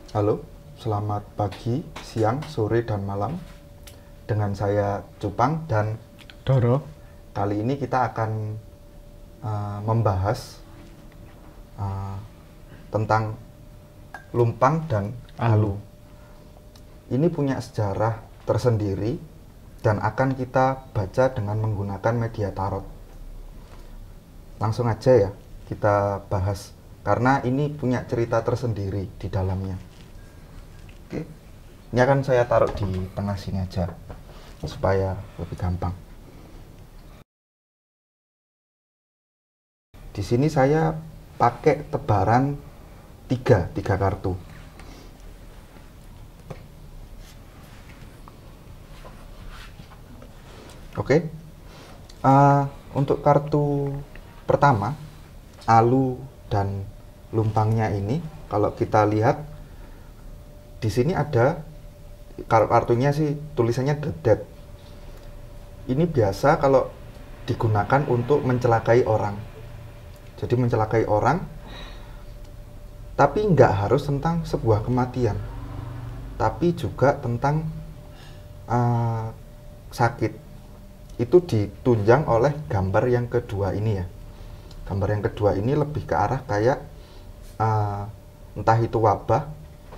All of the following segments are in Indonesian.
Halo, selamat pagi, siang, sore, dan malam. Dengan saya Cupang dan Doro. kali ini kita akan membahas uh, tentang lumpang dan Alu. alu. Ini punya sejarah tersendiri dan akan kita baca dengan menggunakan media tarot. Langsung aja ya kita bahas karena ini punya cerita tersendiri di dalamnya. Oke. Ini akan saya taruh di tengah sini aja supaya lebih gampang. Di sini saya pakai tebaran tiga kartu. Oke. Untuk kartu pertama, alu dan lumpangnya ini, kalau kita lihat di sini ada kartunya sih tulisannya The Dead. Ini biasa kalau digunakan untuk mencelakai orang. Jadi mencelakai orang, tapi nggak harus tentang sebuah kematian, tapi juga tentang sakit. Itu ditunjang oleh gambar yang kedua ini ya. Gambar yang kedua ini lebih ke arah kayak entah itu wabah,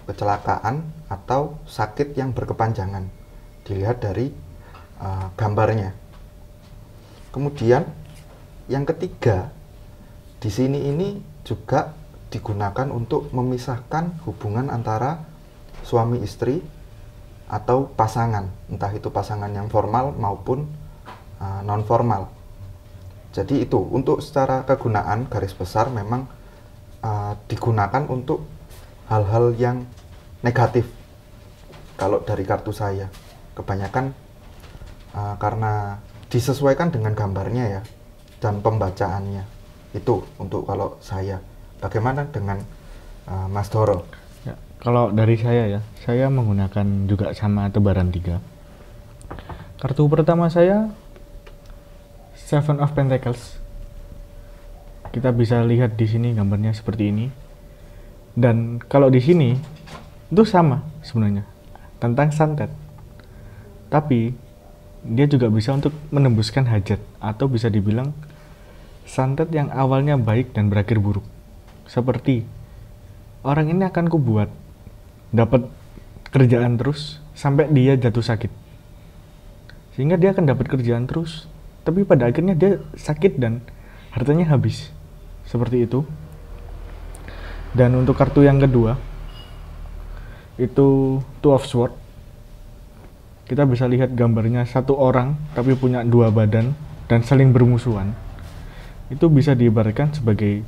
kecelakaan, atau sakit yang berkepanjangan. Dilihat dari gambarnya. Kemudian yang ketiga, di sini ini juga digunakan untuk memisahkan hubungan antara suami istri atau pasangan, entah itu pasangan yang formal maupun non formal. Jadi itu untuk secara kegunaan garis besar memang digunakan untuk hal-hal yang negatif. Kalau dari kartu saya kebanyakan karena disesuaikan dengan gambarnya ya dan pembacaannya. Itu untuk kalau saya. Bagaimana dengan Mas Doro? Ya, kalau dari saya menggunakan juga sama tebaran 3. Kartu pertama saya Seven of Pentacles. Kita bisa lihat di sini gambarnya seperti ini. Dan kalau di sini itu sama sebenarnya tentang santet. Tapi dia juga bisa untuk menembuskan hajat atau bisa dibilang santet yang awalnya baik dan berakhir buruk. Seperti orang ini akan kubuat dapat kerjaan terus sampai dia jatuh sakit. Sehingga dia akan dapat kerjaan terus, tapi pada akhirnya dia sakit dan hartanya habis. Seperti itu. Dan untuk kartu yang kedua itu Two of Swords. Kita bisa lihat gambarnya satu orang tapi punya dua badan dan saling bermusuhan. Itu bisa diibaratkan sebagai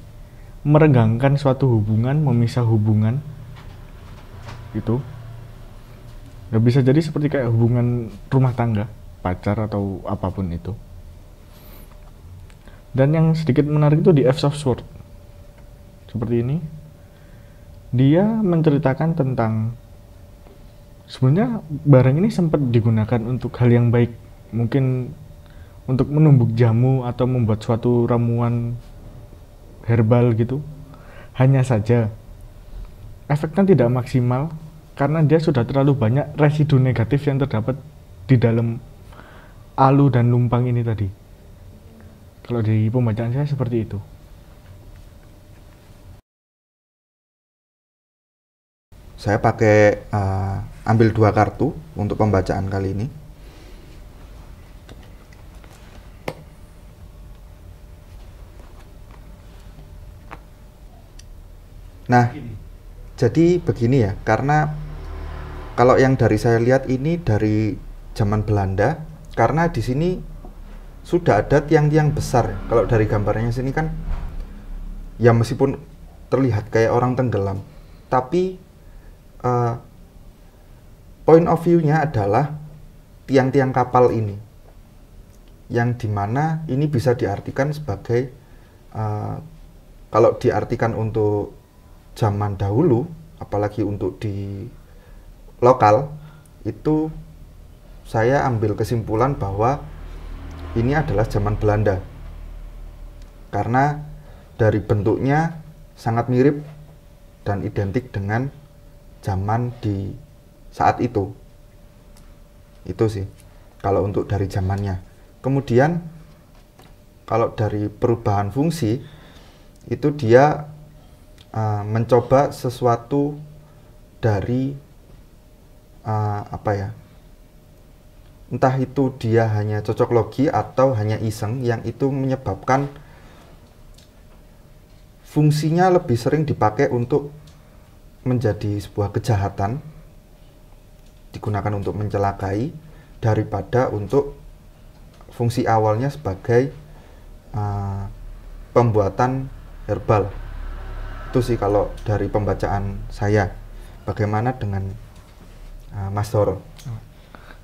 merenggangkan suatu hubungan, memisah hubungan. Itu bisa jadi seperti kayak hubungan rumah tangga, pacar atau apapun itu. Dan yang sedikit menarik itu di Ace of Swords. Seperti ini. Dia menceritakan tentang sebenarnya barang ini sempat digunakan untuk hal yang baik. Mungkin untuk menumbuk jamu atau membuat suatu ramuan herbal gitu. Hanya saja efeknya tidak maksimal karena dia sudah terlalu banyak residu negatif yang terdapat di dalam alu dan lumpang ini tadi. Kalau di pembacaan saya seperti itu. Saya pakai ambil 2 kartu untuk pembacaan kali ini. Nah, jadi begini ya, karena kalau yang dari saya lihat ini dari zaman Belanda, karena di sini sudah ada tiang-tiang besar. Kalau dari gambarnya sini kan, ya meskipun terlihat kayak orang tenggelam, tapi point of view-nya adalah tiang-tiang kapal ini, yang dimana ini bisa diartikan sebagai kalau diartikan untuk zaman dahulu, apalagi untuk di lokal, itu saya ambil kesimpulan bahwa ini adalah zaman Belanda. Karena dari bentuknya sangat mirip dan identik dengan zaman di saat itu. Itu sih kalau untuk dari zamannya. Kemudian kalau dari perubahan fungsi itu dia mencoba sesuatu dari apa ya, entah itu dia hanya cocok logi atau hanya iseng, yang itu menyebabkan fungsinya lebih sering dipakai untuk menjadi sebuah kejahatan, digunakan untuk mencelakai daripada untuk fungsi awalnya sebagai pembuatan herbal. Itu sih kalau dari pembacaan saya. Bagaimana dengan Mas Doro?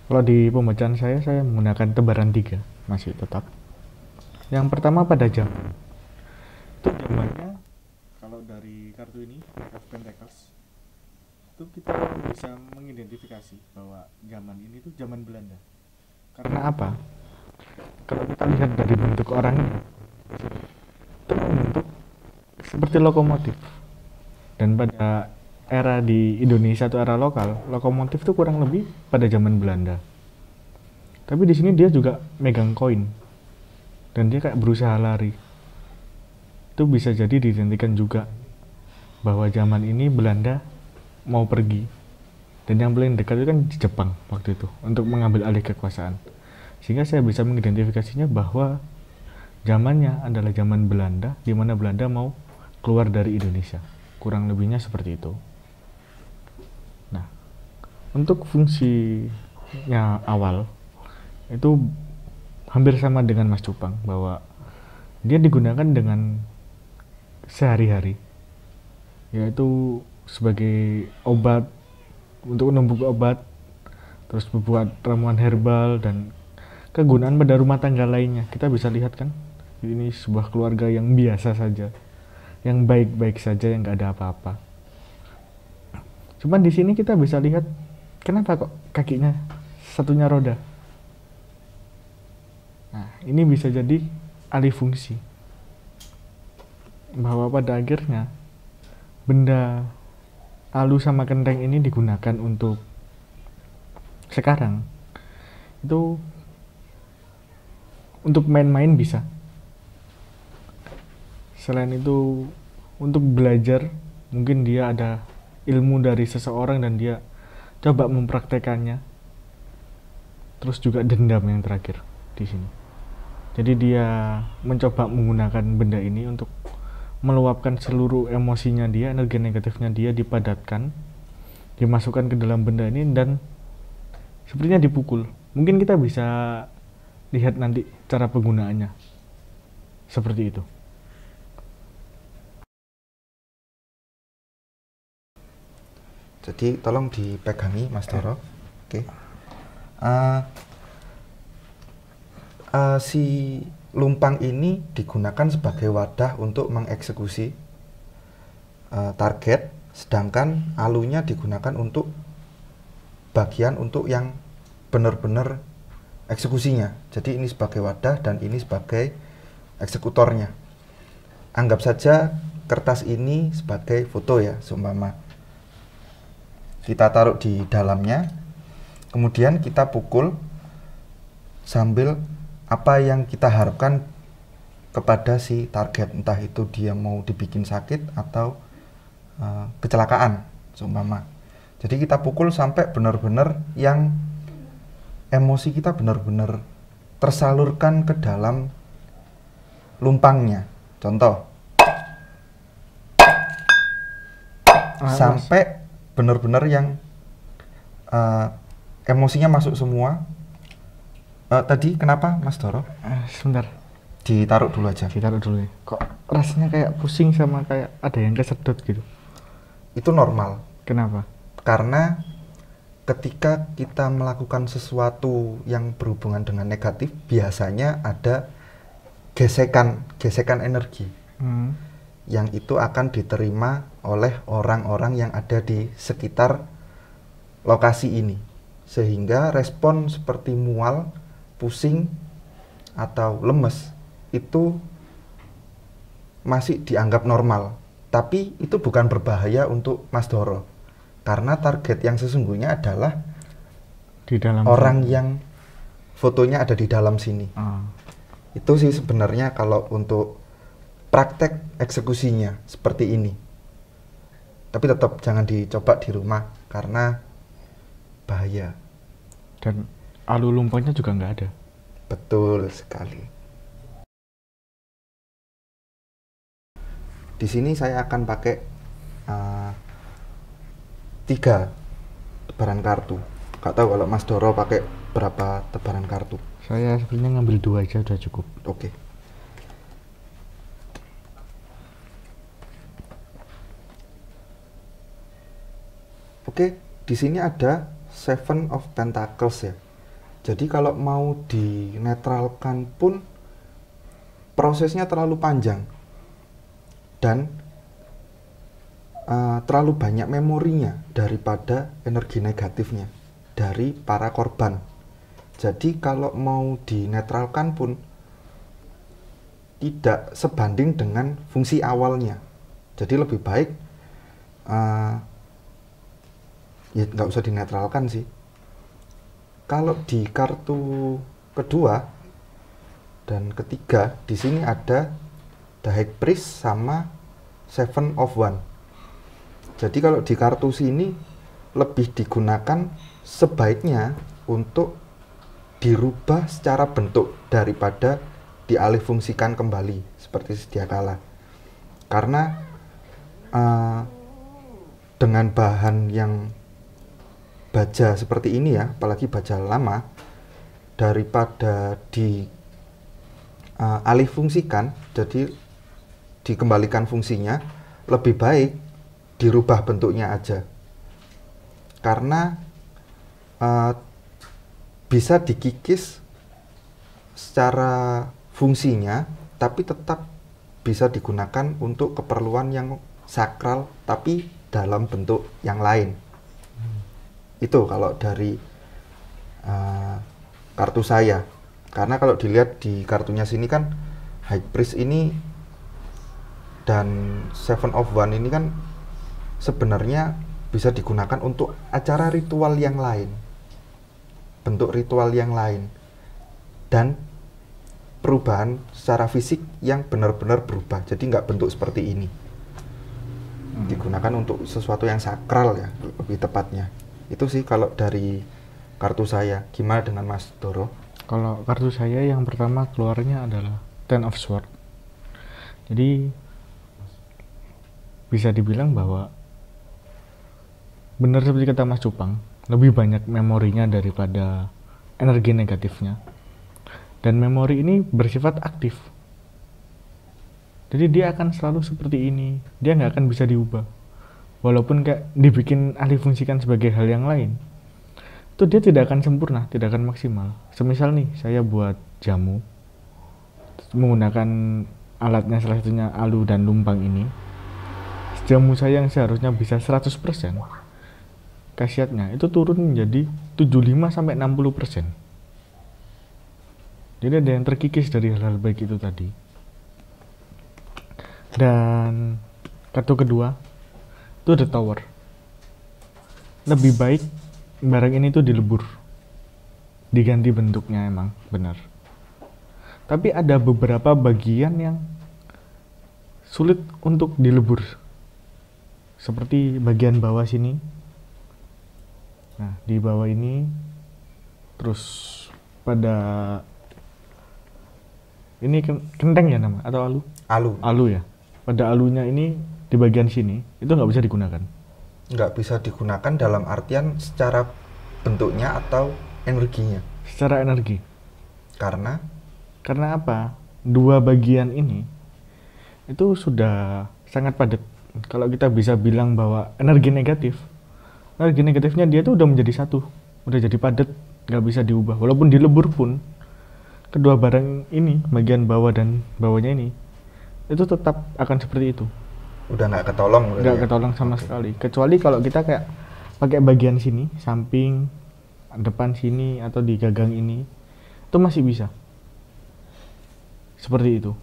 Kalau di pembacaan saya menggunakan tebaran 3 masih tetap. Yang pertama pada jam. Itu zamannya kalau dari kartu ini of Pentacles itu kita bisa mengidentifikasi bahwa zaman ini tuh zaman Belanda. Karena apa? Kalau kita lihat dari bentuk orangnya itu membentuk seperti lokomotif. Dan pada era di Indonesia atau era lokal, lokomotif itu kurang lebih pada zaman Belanda. Tapi di sini dia juga megang koin dan dia kayak berusaha lari. Itu bisa jadi didentikan juga bahwa zaman ini Belanda mau pergi. Dan yang paling dekat itu kan di Jepang waktu itu untuk mengambil alih kekuasaan. Sehingga saya bisa mengidentifikasinya bahwa zamannya adalah zaman Belanda, di mana Belanda mau keluar dari Indonesia. Kurang lebihnya seperti itu. Nah, untuk fungsinya awal itu hampir sama dengan Mas Cupang, bahwa dia digunakan dengan sehari-hari, yaitu sebagai obat, untuk menumbuk obat, terus membuat ramuan herbal, dan kegunaan pada rumah tangga lainnya. Kita bisa lihat kan, ini sebuah keluarga yang biasa saja, yang baik-baik saja, yang gak ada apa-apa. Cuman di sini kita bisa lihat kenapa kok kakinya satunya roda. Nah, ini bisa jadi alih fungsi, bahwa pada akhirnya benda alu sama kenteng ini digunakan untuk sekarang itu untuk main-main bisa. Selain itu untuk belajar, mungkin dia ada ilmu dari seseorang dan dia coba mempraktekannya. Terus juga dendam yang terakhir di sini. Jadi dia mencoba menggunakan benda ini untuk meluapkan seluruh emosinya dia, energi negatifnya dia dipadatkan, dimasukkan ke dalam benda ini, dan sepertinya dipukul. Mungkin kita bisa lihat nanti cara penggunaannya seperti itu. Jadi tolong dipegangi Mas Doro. Oke. Si lumpang ini digunakan sebagai wadah untuk mengeksekusi target, sedangkan alunya digunakan untuk bagian untuk yang benar-benar eksekusinya. Jadi ini sebagai wadah dan ini sebagai eksekutornya. Anggap saja kertas ini sebagai foto ya, seumpama. Kita taruh di dalamnya, kemudian kita pukul sambil apa yang kita harapkan kepada si target, entah itu dia mau dibikin sakit atau kecelakaan, seumpama. Jadi kita pukul sampai benar-benar yang emosi kita benar-benar tersalurkan ke dalam lumpangnya. Contoh, sampai benar-benar yang emosinya masuk semua. Tadi kenapa Mas Doro? Sebentar, Ditaruh dulu aja. ditaruh dulu ya. Kok rasanya kayak pusing sama kayak ada yang kesedot gitu. Itu normal. Kenapa? Karena ketika kita melakukan sesuatu yang berhubungan dengan negatif, biasanya ada gesekan energi. Yang itu akan diterima oleh orang-orang yang ada di sekitar lokasi ini, sehingga respon seperti mual, pusing, atau lemes itu masih dianggap normal. Tapi itu bukan berbahaya untuk Mas Doro, Karena target yang sesungguhnya adalah Di dalam orang yang fotonya ada di dalam sini. Ah, Itu sih sebenarnya kalau untuk praktek eksekusinya seperti ini. Tapi tetap jangan dicoba di rumah karena bahaya. dan alu lumpanya juga nggak ada. Betul sekali. Di sini saya akan pakai 3 tebaran kartu. Gak tahu kalau Mas Doro pakai berapa tebaran kartu. Saya sebenarnya ngambil 2 aja udah cukup. Oke. Oke, di sini ada Seven of Pentacles ya. Jadi kalau mau dinetralkan pun prosesnya terlalu panjang dan terlalu banyak memorinya daripada energi negatifnya dari para korban. Jadi kalau mau dinetralkan pun tidak sebanding dengan fungsi awalnya. Jadi lebih baik ya nggak usah dinetralkan sih. Kalau di kartu kedua dan ketiga di sini ada The High Priest sama Seven of Wands. Jadi kalau di kartu sini lebih digunakan sebaiknya untuk dirubah secara bentuk daripada dialihfungsikan kembali seperti sedia kala. Karena dengan bahan yang baja seperti ini ya, apalagi baja lama, daripada alihfungsikan, jadi dikembalikan fungsinya, lebih baik dirubah bentuknya aja. Karena bisa dikikis secara fungsinya, tapi tetap bisa digunakan untuk keperluan yang sakral, tapi dalam bentuk yang lain. Itu kalau dari kartu saya. Karena kalau dilihat di kartunya sini kan High Priest ini dan Seven of Wands ini kan sebenarnya bisa digunakan untuk acara ritual yang lain, bentuk ritual yang lain, dan perubahan secara fisik yang benar-benar berubah. Jadi nggak bentuk seperti ini. Digunakan untuk sesuatu yang sakral ya, lebih tepatnya. Itu sih kalau dari kartu saya. Gimana dengan Mas Doro? Kalau kartu saya yang pertama keluarnya adalah Ten of Swords. Jadi bisa dibilang bahwa benar seperti kata Mas Cupang, lebih banyak memorinya daripada energi negatifnya. Dan memori ini bersifat aktif. Jadi dia akan selalu seperti ini. Dia nggak akan bisa diubah. Walaupun kayak dibikin alihfungsikan sebagai hal yang lain, itu dia tidak akan sempurna, tidak akan maksimal. Semisal nih, saya buat jamu menggunakan alatnya salah satunya alu dan lumpang ini. Jamu saya yang seharusnya bisa 100%, khasiatnya itu turun menjadi 75-60%. Jadi ada yang terkikis dari hal-hal baik itu tadi. Dan kartu kedua itu The Tower. Lebih baik barang ini tuh dilebur, diganti bentuknya, emang benar. Tapi ada beberapa bagian yang sulit untuk dilebur, seperti bagian bawah sini. Nah, di bawah ini, terus pada ini kenteng ya nama atau alu? Alu ya. Pada alunya ini di bagian sini itu nggak bisa digunakan. Nggak bisa digunakan dalam artian secara bentuknya atau energinya. Secara energi. Karena apa? Dua bagian ini itu sudah sangat padat. Kalau kita bisa bilang bahwa energi negatifnya dia tuh udah menjadi satu, udah jadi padat, nggak bisa diubah. Walaupun dilebur pun, kedua barang ini, bagian bawah dan bawahnya ini, itu tetap akan seperti itu. Udah nggak ketolong. Nggak ketolong sama sekali. Kecuali kalau kita kayak pakai bagian sini, samping, depan sini, atau di gagang ini, itu masih bisa. Seperti itu.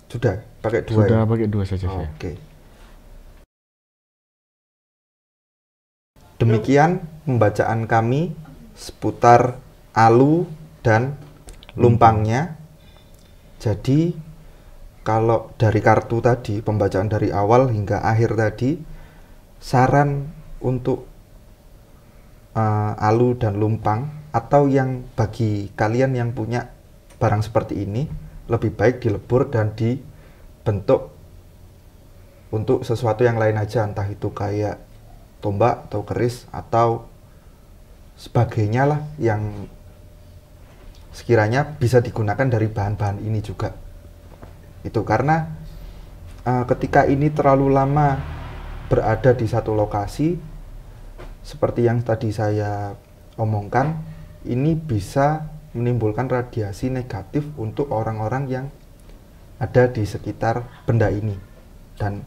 Sudah pakai dua. Sudah ya? pakai dua saja saya. Oke. Demikian pembacaan kami seputar Alu dan Lumpangnya. Jadi kalau dari kartu tadi, pembacaan dari awal hingga akhir tadi, saran untuk Alu dan Lumpang, atau yang bagi kalian yang punya barang seperti ini, lebih baik dilebur dan dibentuk untuk sesuatu yang lain aja, entah itu kayak tombak atau keris atau sebagainya lah, yang sekiranya bisa digunakan dari bahan-bahan ini juga. Itu karena ketika ini terlalu lama berada di satu lokasi, seperti yang tadi saya omongkan, ini bisa menimbulkan radiasi negatif untuk orang-orang yang ada di sekitar benda ini. Dan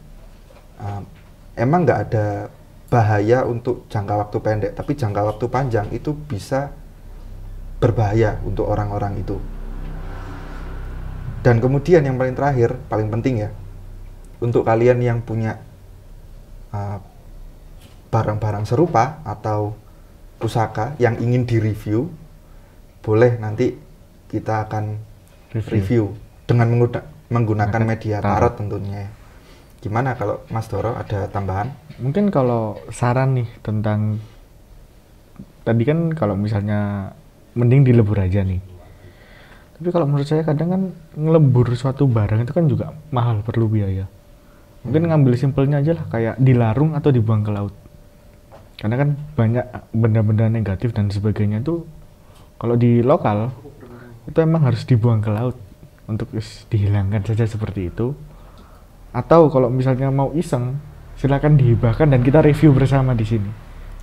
emang nggak ada bahaya untuk jangka waktu pendek, tapi jangka waktu panjang itu bisa berbahaya untuk orang-orang itu. Dan kemudian yang paling terakhir, paling penting ya, untuk kalian yang punya barang-barang serupa atau pusaka yang ingin direview, boleh nanti kita akan review dengan menggunakan media tarot tentunya. Gimana kalau Mas Doro ada tambahan? Mungkin kalau saran nih tentang tadi kan kalau misalnya mending dilebur aja nih. Tapi kalau menurut saya kadang kan ngelebur suatu barang itu kan juga mahal, perlu biaya. Mungkin ngambil simpelnya aja lah, kayak dilarung atau dibuang ke laut. Karena kan banyak benda-benda negatif dan sebagainya itu kalau di lokal itu emang harus dibuang ke laut untuk dihilangkan saja seperti itu. Atau kalau misalnya mau iseng, silakan dihibahkan dan kita review bersama di sini.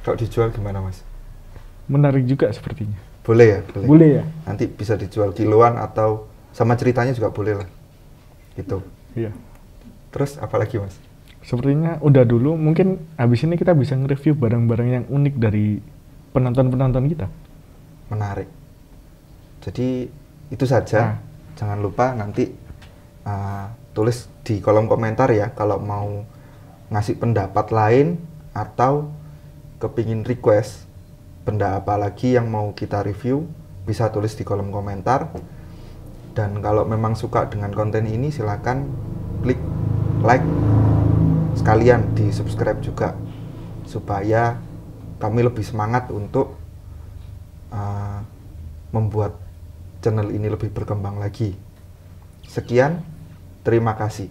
Kalau dijual gimana, Mas? Menarik juga sepertinya. Boleh ya? Boleh. Boleh ya? Nanti bisa dijual kiloan atau sama ceritanya juga boleh lah. Gitu. Iya. Terus apa lagi, Mas? Sepertinya udah dulu, mungkin habis ini kita bisa nge-review barang-barang yang unik dari penonton-penonton kita. Menarik. Jadi itu saja. Jangan lupa nanti tulis di kolom komentar ya kalau mau ngasih pendapat lain atau kepingin request benda apa lagi yang mau kita review, bisa tulis di kolom komentar. Dan kalau memang suka dengan konten ini, silakan klik like, sekalian di subscribe juga, supaya kami lebih semangat untuk membuat channel ini lebih berkembang lagi. Sekian, terima kasih.